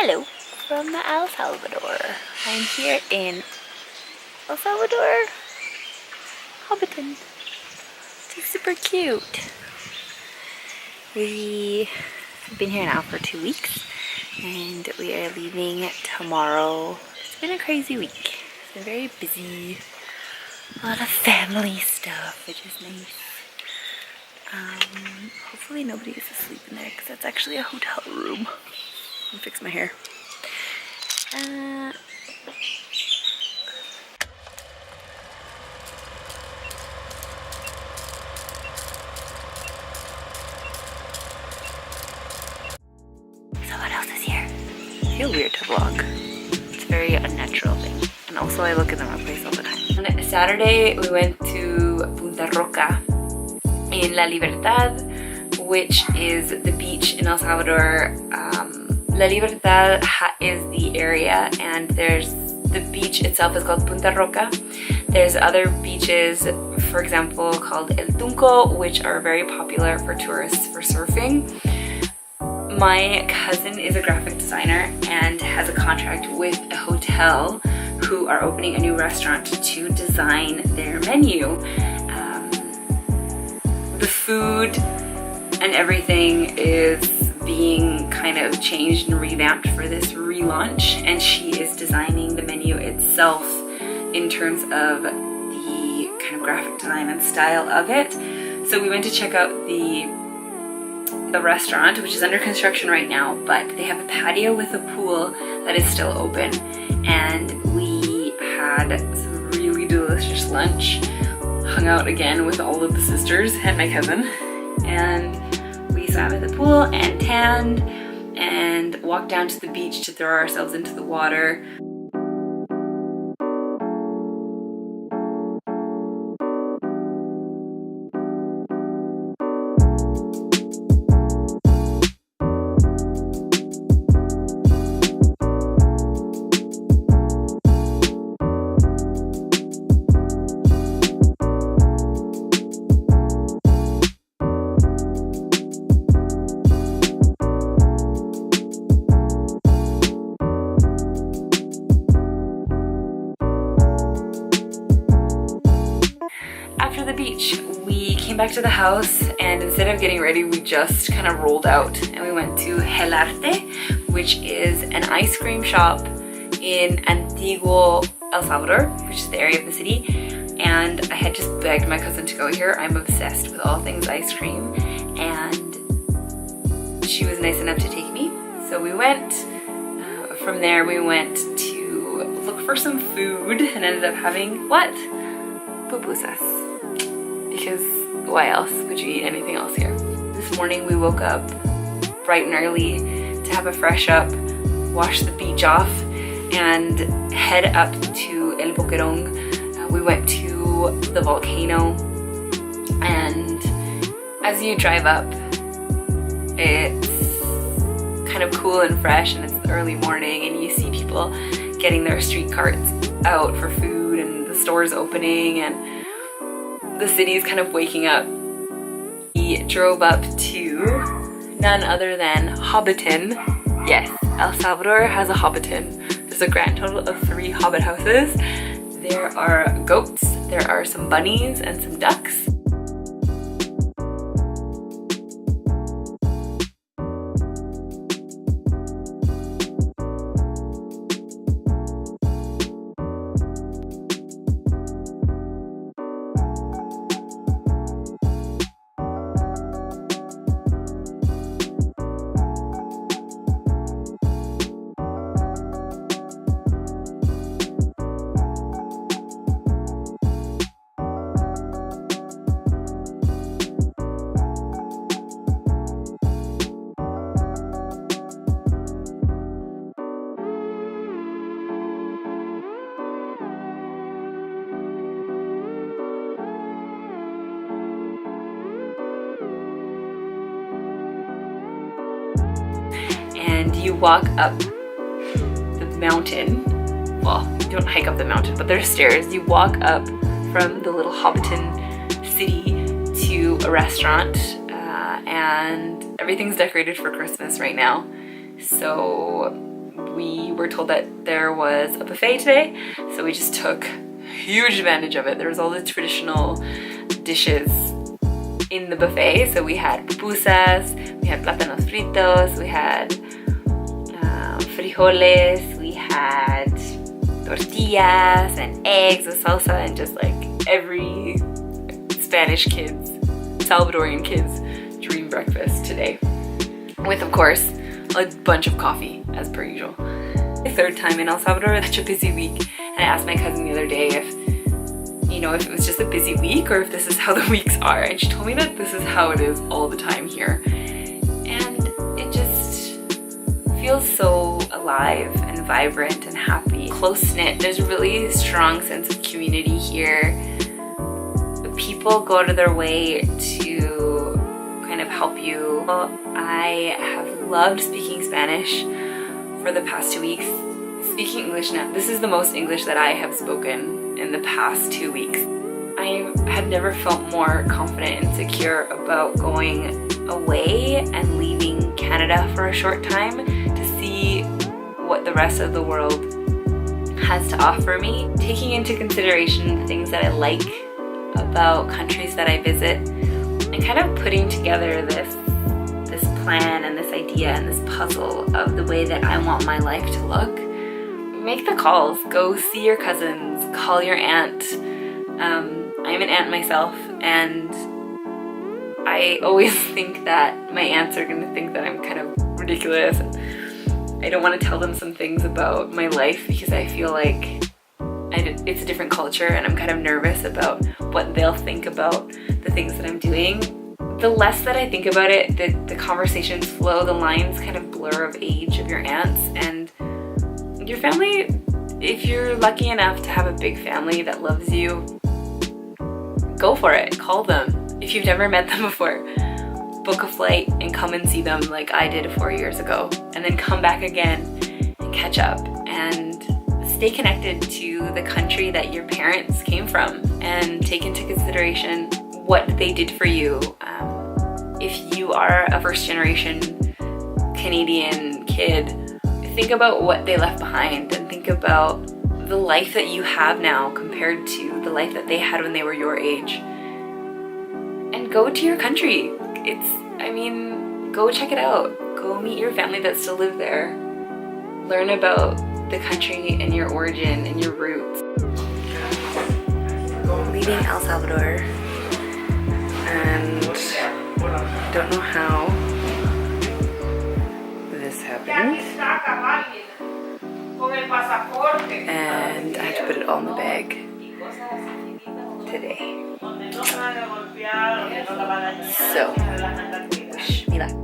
Hello from El Salvador. I'm here in El Salvador, HOBBITON. It's super cute. We have been here now for 2 weeks and we are leaving tomorrow. It's been a crazy week. It's been very busy. A lot of family stuff, which is nice. Hopefully nobody is asleep in there because that's actually a hotel room. Let me fix my hair. So what else is here? I feel weird to vlog. It's a very unnatural thing. And also I look in the wrong place all the time. On Saturday we went to Punta Roca in La Libertad, which is the beach in El Salvador. La Libertad is the area, and there's the beach itself is called Punta Roca. There's other beaches, for example, called El Tunco, which are very popular for tourists for surfing. My cousin is a graphic designer and has a contract with a hotel who are opening a new restaurant to design their menu. The food and everything is being kind of changed and revamped for this relaunch, and she is designing the menu itself in terms of the kind of graphic design and style of it. So we went to check out the restaurant, which is under construction right now, but they have a patio with a pool that is still open, and we had some really delicious lunch, hung out again with all of the sisters and my cousin, and we swam at the pool and tanned and walked down to the beach to throw ourselves into the water. After the beach, we came back to the house, and instead of getting ready, we just kind of rolled out and we went to Gelarte, which is an ice cream shop in Antiguo, El Salvador, which is the area of the city. And I had just begged my cousin to go here. I'm obsessed with all things ice cream, and she was nice enough to take me. So we went. From there, we went to look for some food and ended up having what? Pupusas. Because why else would you eat anything else here? This morning we woke up bright and early to have a fresh up, wash the beach off, and head up to El Boquerón. We went to the volcano, and as you drive up, it's kind of cool and fresh, and it's the early morning, and you see people getting their street carts out for food, and the stores opening, and the city is kind of waking up. We drove up to none other than HOBBITON. Yes, El Salvador has a HOBBITON. There's a grand total of 3 hobbit houses. There are goats, there are some bunnies, and some ducks. And you walk up the mountain. Well, you don't hike up the mountain, but there's stairs. You walk up from the little HOBBITON city to a restaurant, and everything's decorated for Christmas right now. So we were told that there was a buffet today, so we just took huge advantage of it. There was all the traditional dishes in the buffet. So we had pupusas, we had plátanos fritos, we had frijoles, we had tortillas and eggs with salsa, and just like every Spanish kids, Salvadorian kids dream breakfast today. With, of course, a bunch of coffee as per usual. My third time in El Salvador, such a busy week, and I asked my cousin the other day if if it was just a busy week or if this is how the weeks are, and she told me that this is how it is all the time here. And it just feels so alive and vibrant and happy. Close-knit. There's a really strong sense of community here. The people go out of their way to kind of help you. I have loved speaking Spanish for the past 2 weeks. Speaking English now, this is the most English that I have spoken in the past 2 weeks. I had never felt more confident and secure about going away and leaving Canada for a short time to see what the rest of the world has to offer me. Taking into consideration the things that I like about countries that I visit, and kind of putting together this plan and this idea and this puzzle of the way that I want my life to look. Make the calls, go see your cousins, call your aunt. I'm an aunt myself, and I always think that my aunts are going to think that I'm kind of ridiculous. I don't want to tell them some things about my life because I feel like it's a different culture, and I'm kind of nervous about what they'll think about the things that I'm doing. The less that I think about it, the conversations flow, the lines kind of blur of age of your aunts and your family. If you're lucky enough to have a big family that loves you, go for it. Call them. If you've never met them before, book a flight and come and see them like I did 4 years ago, and then come back again and catch up and stay connected to the country that your parents came from, and take into consideration what they did for you. If you are a first generation Canadian kid, think about what they left behind, and think about the life that you have now compared to the life that they had when they were your age. And go to your country. Go check it out. Go meet your family that still live there. Learn about the country and your origin and your roots. Leaving El Salvador, and don't know how this happened. And I have to put it all in the bag today. So, wish me luck.